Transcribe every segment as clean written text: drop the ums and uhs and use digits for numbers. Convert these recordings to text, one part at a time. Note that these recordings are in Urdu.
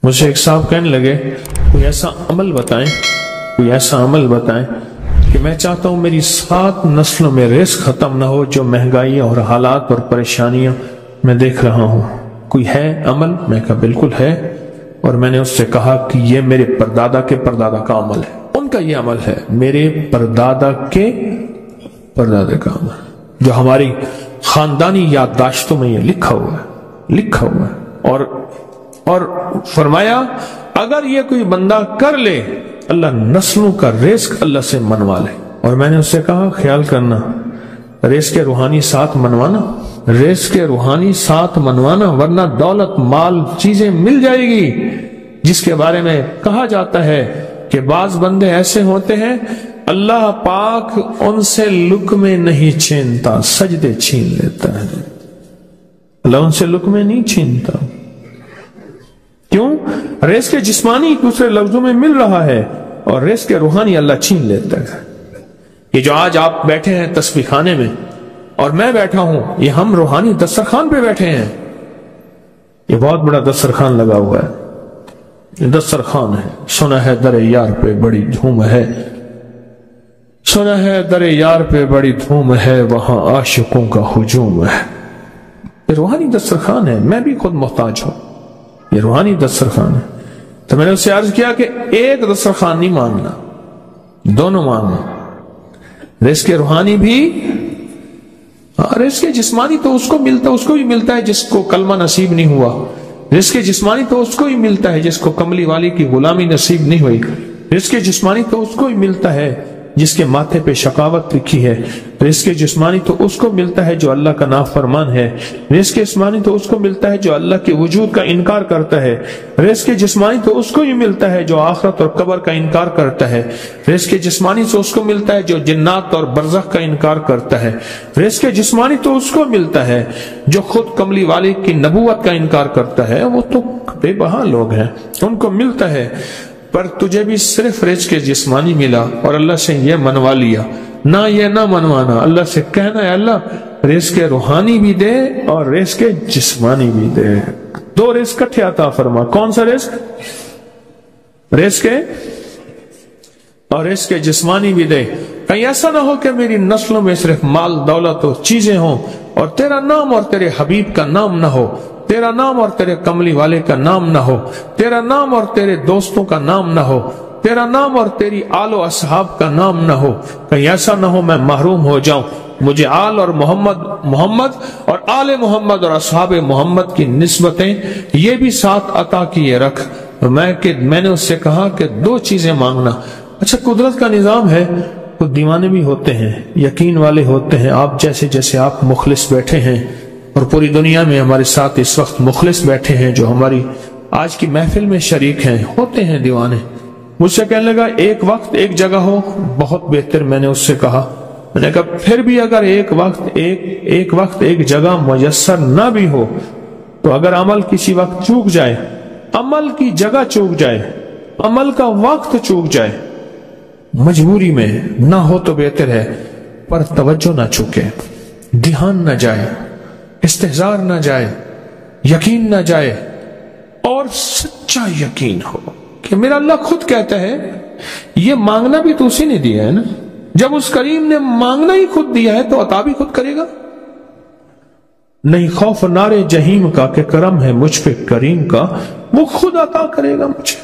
مجھے ایک صاحب کہنے لگے کوئی ایسا عمل بتائیں کہ میں چاہتا ہوں میری 7 نسلوں میں رزق ختم نہ ہو، جو مہنگائی اور حالات اور پریشانیاں میں دیکھ رہا ہوں، کوئی ہے عمل؟ میں کہا بالکل ہے، اور میں نے اس سے کہا کہ یہ میرے پردادا کے پردادا کا عمل ہے، ان کا یہ عمل ہے، میرے پردادا کے پردادا کا عمل، جو ہماری خاندانی یادداشتوں میں یہ لکھا ہوا ہے، اور فرمایا اگر یہ کوئی بندہ کر لے اللہ نسلوں کا رزق اللہ سے منوا لے۔ اور میں نے اس سے کہا خیال کرنا، رزق روحانی ساتھ منوانا، ورنہ دولت مال چیزیں مل جائے گی، جس کے بارے میں کہا جاتا ہے کہ بعض بندے ایسے ہوتے ہیں اللہ پاک ان سے لقمے نہیں چھینتا، سجدے چھین لیتا ہے، اللہ ان سے لقمے نہیں چھینتا۔ کیوں؟ رزق جسمانی دوسرے لفظوں میں مل رہا ہے، اور رزق روحانی اللہ چھین لیتا ہے۔ یہ جو آج آپ بیٹھے ہیں تسبیح خانے میں اور میں بیٹھا ہوں، یہ ہم روحانی دسترخوان پہ بیٹھے ہیں۔ یہ بہت بڑا دسترخوان لگا ہوا ہے، یہ دسترخوان ہے۔ سنا ہے در یار پہ بڑی دھوم ہے، سنا ہے در یار پہ بڑی دھوم ہے، وہاں عاشقوں کا ہجوم ہے۔ یہ روحانی دسترخوان ہے، میں بھی خود محتاج ہوں، یہ روحانی دسترخوان ہے۔ تو میں نے اس سے عرض کیا کہ ایک دسترخوان نہیں مانگنا، دونوں مانگنا، رزق روحانی بھی، رزق جسمانی تو اس کو بھی ملتا ہے جس کو کلمہ نصیب نہیں ہوا، رزق جسمانی تو اس کو ہی ملتا ہے جس کو کملی والی کی غلامی نصیب نہیں ہوئی، رزق جسمانی تو اس کو ہی ملتا ہے جس کے ماتھے پہ شقاوت لکھی ہے، رزق جسمانی تو اس کو ملتا ہے جو اللہ کا نافرمان ہے، رزق جسمانی تو اس کو ملتا ہے جو اللہ کے وجود کا انکار کرتا ہے، رزق جسمانی تو اس کو ہی ملتا ہے جو آخرت اور قبر کا انکار کرتا ہے، رزق جسمانی تو اس کو ملتا ہے جو جنات اور برزخ کا انکار کرتا ہے، رزق جسمانی تو اس کو ملتا ہے جو خود کملی والے کی نبوت کا انکار کرتا ہے، وہ تو بے بہا لوگ ہیں، ان کو ملتا ہے۔ پر تجھے بھی صرف رزق جسمانی ملا اور اللہ سے یہ منوا لیا، نہ یہ نہ منوانا، اللہ سے کہنا ہے اللہ رزق روحانی بھی دے اور رزق جسمانی بھی دے، 2 رزق اکٹھے عطا فرما۔ کون سا رزق اور رزق جسمانی بھی دے۔ کہیں ایسا نہ ہو کہ میری نسلوں میں صرف مال دولت و چیزیں ہوں اور تیرا نام اور تیرے حبیب کا نام نہ ہو، تیرا نام اور تیرے کملی والے کا نام نہ ہو، تیرا نام اور تیرے دوستوں کا نام نہ ہو، تیرا نام اور تیری آل و اصحاب کا نام نہ ہو۔ کہیں ایسا نہ ہو میں محروم ہو جاؤں، مجھے آل اور محمد اور آل محمد اور اصحاب محمد کی نسبتیں یہ بھی ساتھ عطا کیے رکھ۔ میں نے اس سے کہا کہ 2 چیزیں مانگنا۔ اچھا قدرت کا نظام ہے، تو دیوانے بھی ہوتے ہیں، یقین والے ہوتے ہیں، آپ جیسے آپ مخلص بیٹھے ہیں، اور پوری دنیا میں ہمارے ساتھ اس وقت مخلص بیٹھے ہیں جو ہماری آج کی محفل میں شریک ہیں، ہوتے ہیں دیوانے۔ مجھ سے کہنے لگا ایک وقت ایک جگہ ہو بہت بہتر۔ میں نے اس سے کہا، میں نے کہا پھر بھی اگر ایک وقت ایک جگہ میسر نہ بھی ہو تو اگر عمل کسی وقت چوک جائے، عمل کی جگہ چوک جائے، عمل کا وقت چوک جائے، مجبوری میں نہ ہو تو بہتر ہے، پر توجہ نہ چوکے، دھیان نہ جائے، استحضار نہ جائے، یقین نہ جائے، اور سچا یقین ہو کہ میرا اللہ خود کہتا ہے یہ مانگنا بھی تو اسی نے دیا ہے نا، جب اس کریم نے مانگنا ہی خود دیا ہے تو عطا بھی خود کرے گا۔ نہیں خوف نارے جہیم کا کہ کرم ہے مجھ پہ کریم کا، وہ خود عطا کرے گا مجھے،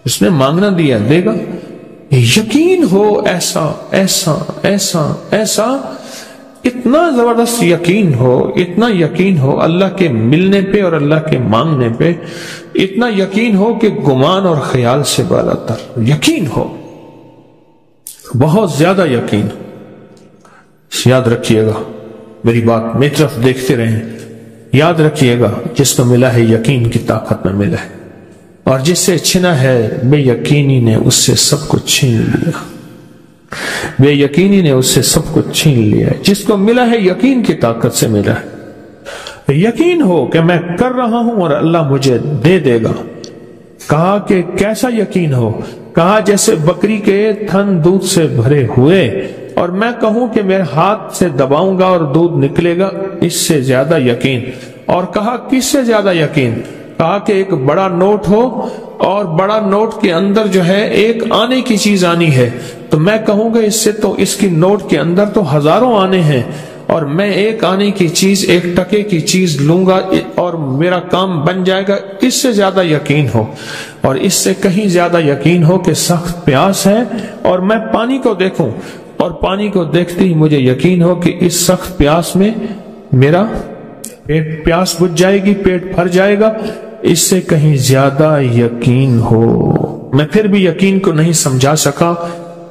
اس نے مانگنا دیا دے گا۔ یقین ہو ایسا ایسا ایسا ایسا، اتنا زبردست یقین ہو، اتنا یقین ہو اللہ کے ملنے پہ اور اللہ کے مانگنے پہ، اتنا یقین ہو کہ گمان اور خیال سے بالا تر یقین ہو، بہت زیادہ یقین۔ یاد رکھیے گا میری بات، میری طرف دیکھتے رہیں، یاد رکھیے گا جس کو ملا ہے یقین کی طاقت میں ملا ہے، اور جس سے چھنا ہے بے یقینی نے اس سے سب کچھ چھین لیا، بے یقینی نے اس سے سب کچھ چھین لیا ہے۔ جس کو ملا ہے یقین کی طاقت سے ملا ہے، یقین ہو کہ میں کر رہا ہوں اور اللہ مجھے دے دے گا۔ کہا کہ کیسا یقین ہو؟ کہا جیسے بکری کے تھن دودھ سے بھرے ہوئے اور میں کہوں کہ میرے ہاتھ سے دباؤں گا اور دودھ نکلے گا، اس سے زیادہ یقین۔ اور کہا کس سے زیادہ یقین؟ کہا کہ ایک بڑا نوٹ ہو اور بڑا نوٹ کے اندر جو ہے ایک آنے کی چیز آنی ہے، تو میں کہوں گا اس سے تو اس کی نوٹ کے اندر تو ہزاروں آنے ہیں، اور میں ایک آنے کی چیز، ایک ٹکے کی چیز لوں گا اور میرا کام بن جائے گا۔ اس سے زیادہ یقین ہو، اور اس سے کہیں زیادہ یقین ہو کہ سخت پیاس ہے اور میں پانی کو دیکھوں، اور پانی کو دیکھتے ہی مجھے یقین ہو کہ اس سخت پیاس میں میرا پیاس بجھ جائے گی، پیٹ بھر جائے گا، اس سے کہیں زیادہ یقین ہو۔ میں پھر بھی یقین کو نہیں سمجھا سکا،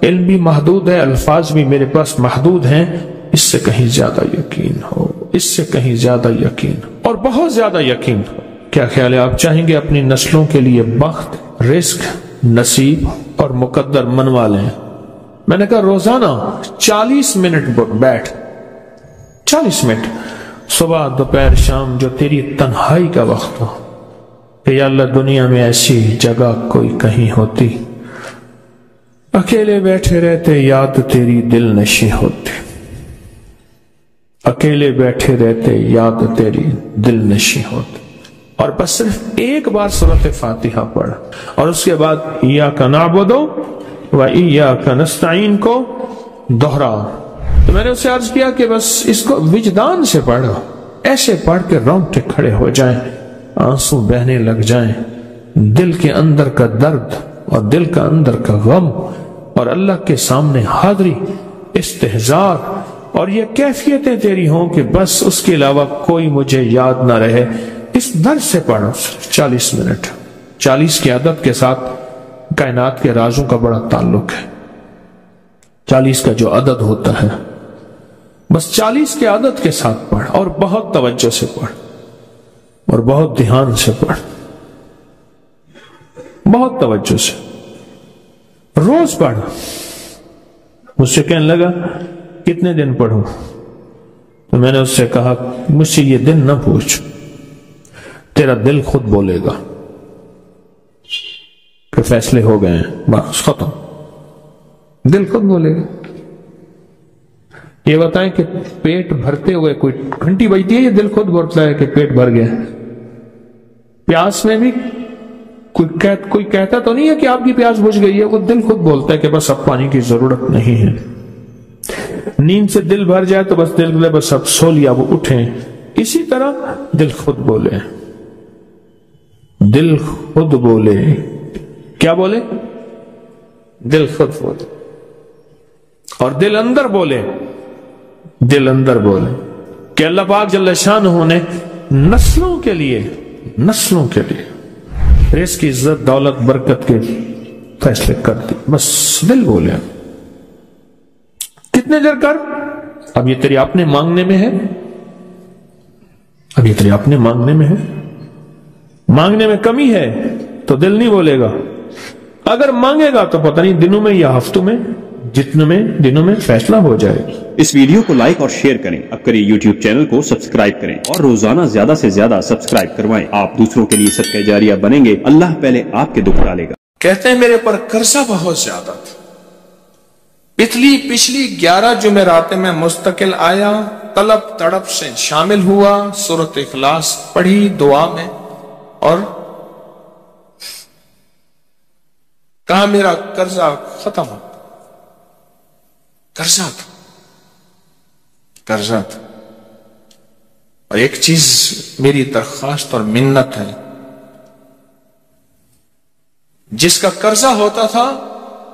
علم بھی محدود ہے، الفاظ بھی میرے پاس محدود ہیں، اس سے کہیں زیادہ یقین ہو، اس سے کہیں زیادہ یقین ہو، اور بہت زیادہ یقین ہو۔ کیا خیال ہے، آپ چاہیں گے اپنی نسلوں کے لیے بخت، رزق، نصیب اور مقدر منوا لیں؟ میں نے کہا روزانہ 40 منٹ بیٹھ، 40 منٹ صبح دوپہر شام، جو تیری تنہائی کا وقت ہو، کہ یا اللہ دنیا میں ایسی جگہ کوئی کہیں ہوتی، اکیلے بیٹھے رہتے یاد تیری دل نشیں ہوتی، اکیلے بیٹھے رہتے یاد تیری دل نشیں ہوتی، اور بس صرف ایک بار سورۃ فاتحہ پڑھ، اور اس کے بعد ایاک نعبد و ایاک نستعین کو دوہرا۔ تو میں نے اسے عرض کیا کہ بس اس کو وجدان سے پڑھو، ایسے پڑھ کے رونگٹے کھڑے ہو جائیں، آنسو بہنے لگ جائیں، دل کے اندر کا درد اور دل کا اندر کا غم اور اللہ کے سامنے حاضری، استحضار، اور یہ کیفیتیں تیری ہوں کہ بس اس کے علاوہ کوئی مجھے یاد نہ رہے۔ اس درد سے پڑھو 40 منٹ۔ 40 کی عدد کے ساتھ کائنات کے رازوں کا بڑا تعلق ہے۔ 40 کا جو عدد ہوتا ہے، بس 40 کے عدد کے ساتھ پڑھ، اور بہت توجہ سے پڑھ، اور بہت دھیان سے پڑھ، بہت توجہ سے، روز پڑھ۔ مجھ سے کہنے لگا کتنے دن پڑھوں؟ تو میں نے اس سے کہا مجھ سے یہ دن نہ پوچھ، تیرا دل خود بولے گا کہ فیصلے ہو گئے ہیں، بس ختم، دل خود بولے گا۔ یہ بتائیں کہ پیٹ بھرتے ہوئے کوئی گھنٹی بجتی ہے، یہ دل خود بولتا ہے کہ پیٹ بھر گیا۔ پیاس میں بھی کوئی کہتا تو نہیں ہے کہ آپ کی پیاس بجھ گئی ہے، وہ دل خود بولتا ہے کہ بس اب پانی کی ضرورت نہیں ہے۔ نیند سے دل بھر جائے تو بس دل بولے بس اب سو لیا، وہ اٹھیں۔ اسی طرح دل خود بولے، دل خود بولے، کیا بولے؟ دل خود بولے، اور دل اندر بولے، دل اندر بولے کہ اللہ پاک جل شانہ نے نسلوں کے لیے رزق کی عزت، دولت، برکت کے فیصلے کر دی، بس دل بولے۔ کتنے دیر کر، اب یہ تیری اپنے مانگنے میں ہے، اب یہ تیری اپنے مانگنے میں ہے، مانگنے میں کمی ہے تو دل نہیں بولے گا، اگر مانگے گا تو پتہ نہیں دنوں میں یا ہفتوں میں، دنوں میں فیصلہ ہو جائے۔ اس ویڈیو کو لائک اور شیئر کریں، اب کریں یوٹیوب چینل کو سبسکرائب کریں، اور روزانہ زیادہ سے زیادہ سبسکرائب کروائیں۔ آپ دوسروں کے لیے صدقہ جاریہ بنیں گے، اللہ پہلے آپ کے دکھ ڈالے گا۔ کہتے ہیں میرے پر قرضہ بہت زیادہ تھا، پچھلی 11 جمعراتیں میں مستقل آیا، طلب تڑپ سے شامل ہوا، سورۃ اخلاص پڑھی دعا میں، اور کہا میرا قرضہ ختم ہو۔ قرضہ تھا، اور ایک چیز میری درخواست اور منت ہے، جس کا قرضہ ہوتا تھا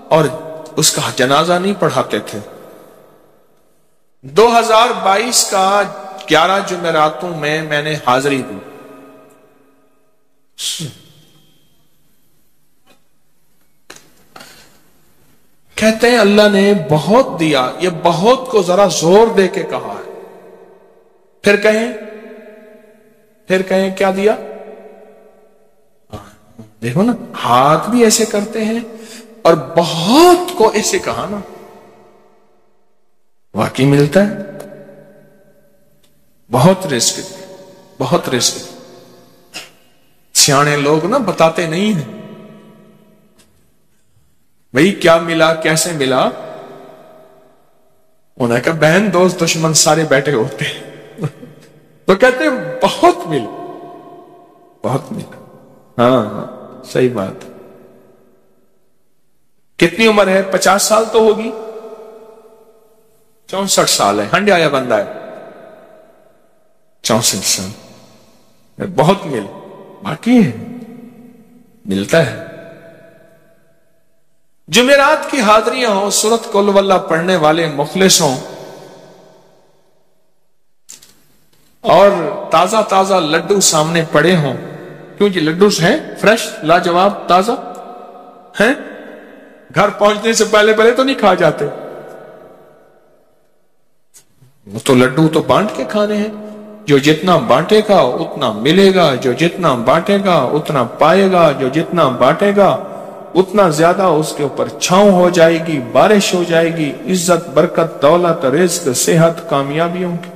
اور اس کا جنازہ نہیں پڑھاتے تھے، 2022 کا 11 جمعراتوں میں نے حاضری دی۔ کہتے ہیں اللہ نے بہت دیا، یہ بہت کو ذرا زور دے کے کہا ہے، پھر کہیں کیا دیا؟ دیکھو نا، ہاتھ بھی ایسے کرتے ہیں اور بہت کو ایسے کہا نا، واقعی ملتا ہے، بہت رزق۔ سیانے لوگ نا بتاتے نہیں ہیں بھئی کیا ملا، کیسے ملا، انہوں نے کہا بہن دوست دشمن سارے بیٹھے ہوتے ہیں تو کہتے ہیں بہت ملا۔ ہاں صحیح بات. کتنی عمر ہے؟ 50 سال تو ہوگی. 64 سال ہے. ہنڈے آیا بندہ ہے. 64 سال بہت مل باقی ہے، ملتا ہے. جمعرات کی حاضریاں ہوں، سورت قل واللہ پڑھنے والے مخلص ہوں، اور تازہ تازہ لڈو سامنے پڑے ہوں. کیوں جی؟ لڈو ہیں فریش، لاجواب، تازہ ہیں. گھر پہنچنے سے پہلے تو نہیں کھا جاتے. وہ تو لڈو تو بانٹ کے کھانے ہیں. جو جتنا بانٹے گا اتنا ملے گا، جو جتنا بانٹے گا اتنا پائے گا، جو جتنا بانٹے گا اتنا زیادہ اس کے اوپر چھاؤں ہو جائے گی، بارش ہو جائے گی، عزت، برکت، دولت، رزق، صحت، کامیابیوں کی.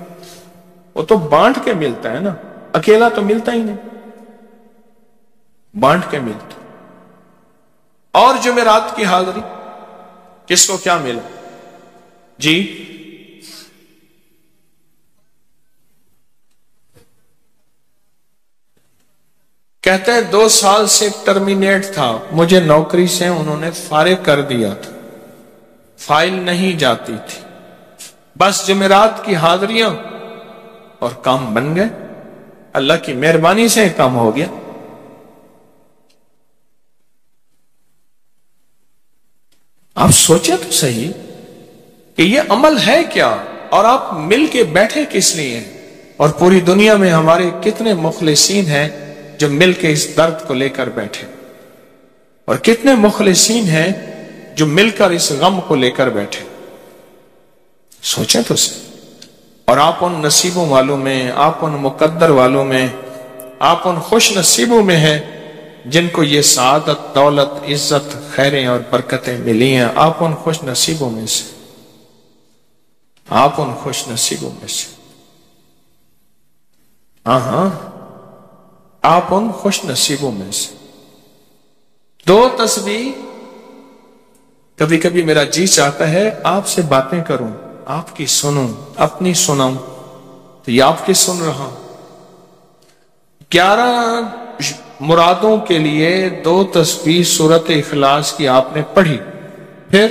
وہ تو بانٹ کے ملتا ہے نا، اکیلا تو ملتا ہی نہیں، بانٹ کے ملتا. اور جمعرات کی حاضری کس کو کیا ملا جی؟ کہتے ہیں 2 سال سے ٹرمینیٹ تھا، مجھے نوکری سے انہوں نے فارغ کر دیا تھا، فائل نہیں جاتی تھی، بس جمعرات کی حاضریاں اور کام بن گئے. اللہ کی مہربانی سے کام ہو گیا. آپ سوچیں تو صحیح کہ یہ عمل ہے کیا، اور آپ مل کے بیٹھے کس لیے ہیں؟ اور پوری دنیا میں ہمارے کتنے مخلصین ہیں جو مل کے اس درد کو لے کر بیٹھے، اور کتنے مخلصین ہیں جو مل کر اس غم کو لے کر بیٹھے. سوچیں تو صحیح. اور آپ ان نصیبوں والوں میں، آپ ان مقدر والوں میں، آپ ان خوش نصیبوں میں ہیں جن کو یہ سعادت، دولت، عزت، خیریں اور برکتیں ملی ہیں. آپ ان خوش نصیبوں میں سے، آپ ان خوش نصیبوں میں سے. ہاں آپ ان خوش نصیبوں میں سے. 2 تسبیح. کبھی کبھی میرا جی چاہتا ہے آپ سے باتیں کروں، آپ کی سنوں، اپنی سناؤں، تو یہ آپ کی سن رہا ہوں. 11 مرادوں کے لیے 2 تسبیح سورت اخلاص کی آپ نے پڑھی. پھر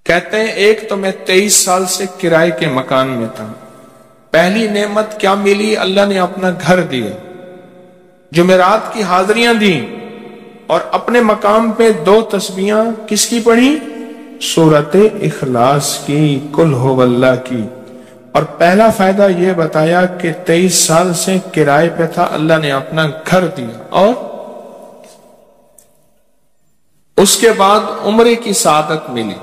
کہتے ہیں ایک تو میں 23 سال سے کرائے کے مکان میں تھا. پہلی نعمت کیا ملی؟ اللہ نے اپنا گھر دیا، جمعرات کی حاضریاں دیں، اور اپنے مقام پہ 2 تسبیحاں کس کی پڑھی؟ سورت اخلاص کی، قل ہو اللہ کی. اور پہلا فائدہ یہ بتایا کہ 23 سال سے کرائے پہ تھا، اللہ نے اپنا گھر دیا. اور اس کے بعد عمرے کی سعادت ملی.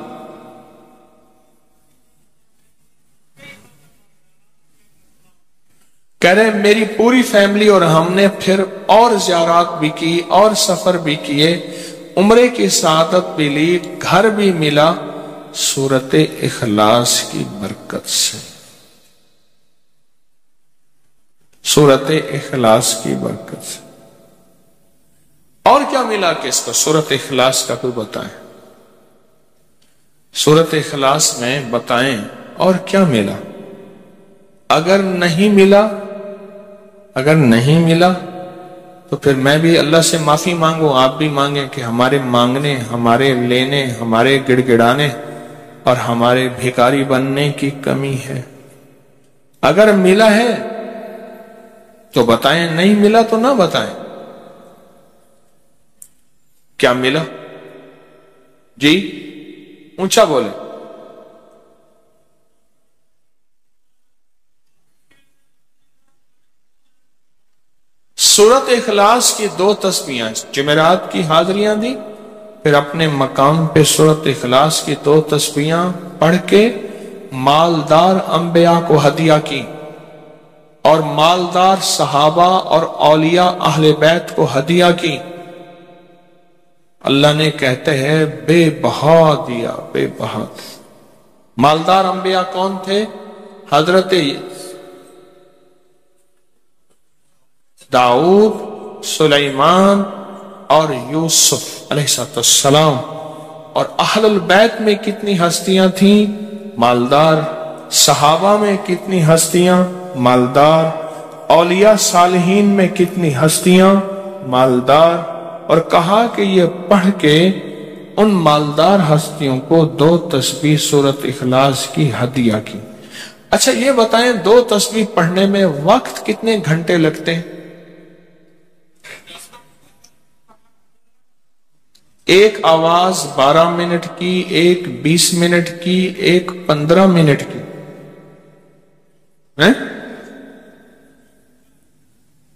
کہہ رہے میری پوری فیملی اور ہم نے پھر اور زیارات بھی کی اور سفر بھی کیے، عمرے کی سعادت بھی لی، گھر بھی ملا سورت اخلاص کی برکت سے. سورت اخلاص کی برکت سے. اور کیا ملا کس کو؟ سورت اخلاص کا کوئی بتائیں. سورت اخلاص میں بتائیں اور کیا ملا. اگر نہیں ملا تو پھر میں بھی اللہ سے معافی مانگوں، آپ بھی مانگیں کہ ہمارے مانگنے، ہمارے لینے، ہمارے گڑ گڑانے اور ہمارے بھیکاری بننے کی کمی ہے. اگر ملا ہے تو بتائیں، نہیں ملا تو نہ بتائیں. کیا ملا جی؟ اونچا بولے. سورت اخلاص کی 2 تسبیحاں، جمعرات کی حاضریاں دی، پھر اپنے مقام پہ سورت اخلاص کی 2 تسبیحاں پڑھ کے مالدار انبیاء کو ہدیہ کی، اور مالدار صحابہ اور اولیاء اہل بیت کو ہدیہ کی. اللہ نے کہتے ہیں بے بہا دیا، بے بہا. مالدار انبیاء کون تھے؟ حضرت داؤد، سلیمان اور یوسف علیہ السلام. اور اہل البیت میں کتنی ہستیاں تھیں؟ مالدار صحابہ میں کتنی ہستیاں مالدار، اولیاء صالحین میں کتنی ہستیاں مالدار، اور کہا کہ یہ پڑھ کے ان مالدار ہستیوں کو 2 تسبیح سورۃ اخلاص کی ہدیہ کی۔ اچھا یہ بتائیں 2 تسبیح پڑھنے میں وقت کتنے گھنٹے لگتے ہیں؟ ایک آواز 12 منٹ کی، ایک 20 منٹ کی، ایک 15 منٹ کی،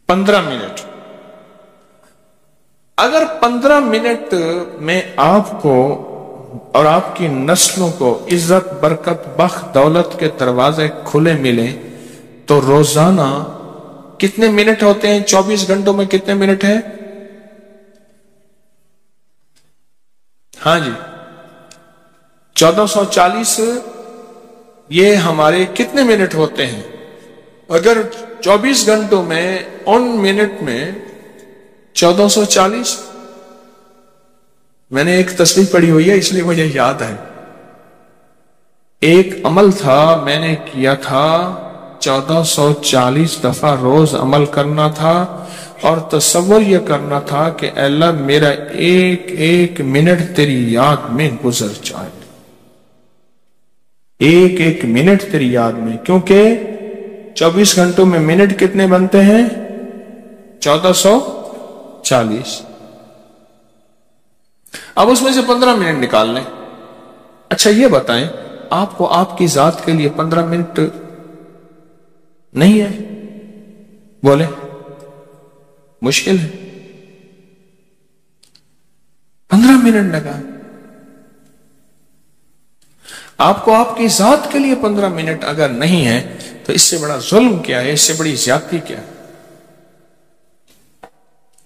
15 منٹ۔ اگر 15 منٹ میں آپ کو اور آپ کی نسلوں کو عزت، برکت، بخت، دولت کے دروازے کھلے ملے تو روزانہ کتنے منٹ ہوتے ہیں؟ 24 گھنٹوں میں کتنے منٹ ہیں؟ ہاں جی 1440 یہ ہمارے کتنے منٹ ہوتے ہیں؟ اگر 24 گھنٹوں میں ان منٹ میں 1440، میں نے ایک تسبیح پڑھی ہوئی ہے اس لیے مجھے یاد ہے، ایک عمل تھا میں نے کیا تھا 1440 دفعہ روز عمل کرنا تھا، اور تصور یہ کرنا تھا کہ اے اللہ میرا ایک ایک منٹ تیری یاد میں گزر جائے، ایک ایک منٹ تیری یاد میں، کیونکہ 24 گھنٹوں میں منٹ کتنے بنتے ہیں؟ 1440۔ اب اس میں سے 15 منٹ نکال لیں۔ اچھا یہ بتائیں آپ کو آپ کی ذات کے لیے 15 منٹ نہیں ہے؟ بولیں مشکل ہے؟ 15 منٹ لگا آپ کو آپ کی ذات کے لیے 15 منٹ اگر نہیں ہے تو اس سے بڑا ظلم کیا ہے؟ اس سے بڑی زیادتی کیا ہے؟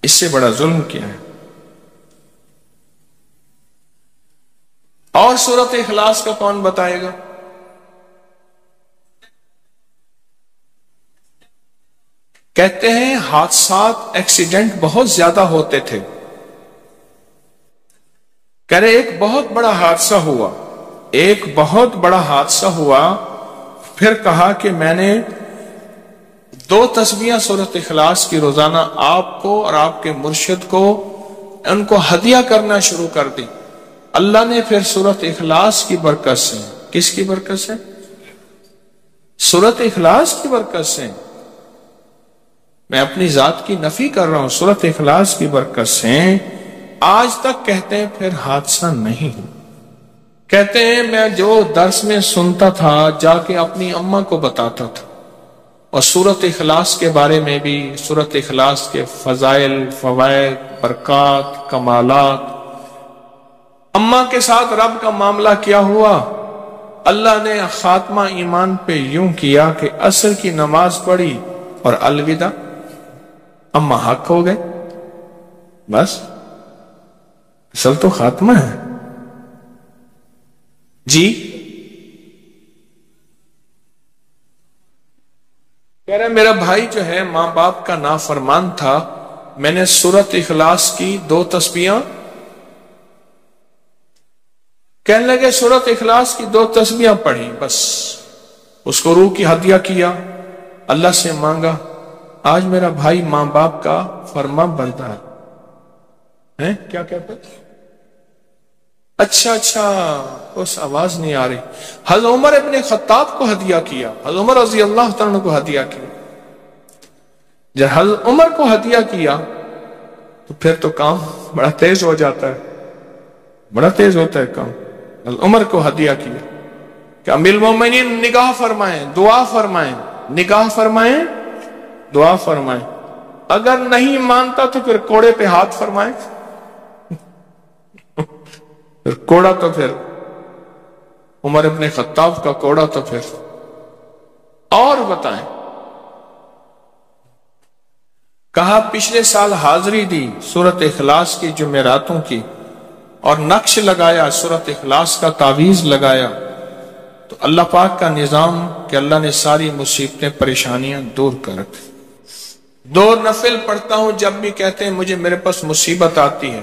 اس سے بڑا ظلم کیا ہے؟ اور سورۃ اخلاص کا کون بتائے گا؟ کہتے ہیں حادثات، ایکسیڈنٹ بہت زیادہ ہوتے تھے، کہہ رہے ایک بہت بڑا حادثہ ہوا، ایک بہت بڑا حادثہ ہوا، پھر کہا کہ میں نے 2 تسبیحاں سورۃ اخلاص کی روزانہ آپ کو اور آپ کے مرشد کو ان کو ہدیہ کرنا شروع کر دی۔ اللہ نے پھر سورۃ اخلاص کی برکت سے، کس کی برکت سے؟ سورۃ اخلاص کی برکت سے، میں اپنی ذات کی نفی کر رہا ہوں، سورۃ اخلاص کی برکت سے آج تک کہتے ہیں پھر حادثہ نہیں ہوا۔ کہتے ہیں میں جو درس میں سنتا تھا جا کے اپنی اماں کو بتاتا تھا، اور سورۃ اخلاص کے بارے میں بھی، سورۃ اخلاص کے فضائل، فوائد، برکات، کمالات، اماں کے ساتھ رب کا معاملہ کیا ہوا؟ اللہ نے خاتمہ ایمان پہ یوں کیا کہ عصر کی نماز پڑھی اور الوداع، اماں حق ہو گئے، بس اصل تو خاتمہ ہے۔ جی کہہ رہے میرا بھائی جو ہے ماں باپ کا نافرمان تھا، میں نے سورۃ اخلاص کی 2 تسبیحاں، کہنے لگے سورۃ اخلاص کی 2 تسبیحاں پڑھی، بس اس کو روح کی ہدیہ کیا، اللہ سے مانگا، آج میرا بھائی ماں باپ کا فرما بردار ہے۔ کیا کہتے؟ اچھا اس آواز نہیں آ رہی۔ حضرت عمر ابن خطاب کو ہدیہ کیا، حضرت عمر رضی اللہ تعالیٰ کو ہدیہ کیا۔ جب حضرت عمر کو ہدیہ کیا تو پھر تو کام بڑا تیز ہو جاتا ہے، بڑا تیز ہوتا ہے کام۔ حضرت عمر کو ہدیہ کیا کہ امیر المومنین نگاہ فرمائیں، دعا فرمائیں، نگاہ فرمائیں، دعا فرمائیں، اگر نہیں مانتا تو پھر کوڑے پہ ہاتھ فرمائیں، پھر کوڑا تو پھر عمر ابن خطاب کا کوڑا تو پھر اور بتائیں۔ کہا پچھلے سال حاضری دی سورۃ اخلاص کی جمعراتوں کی، اور نقش لگایا سورۃ اخلاص کا تعویذ لگایا، تو اللہ پاک کا نظام کہ اللہ نے ساری مصیبتیں پریشانیاں دور کر رکھی۔ 2 نفل پڑھتا ہوں جب بھی کہتے ہیں مجھے میرے پاس مصیبت آتی ہے،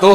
2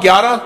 11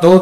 2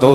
2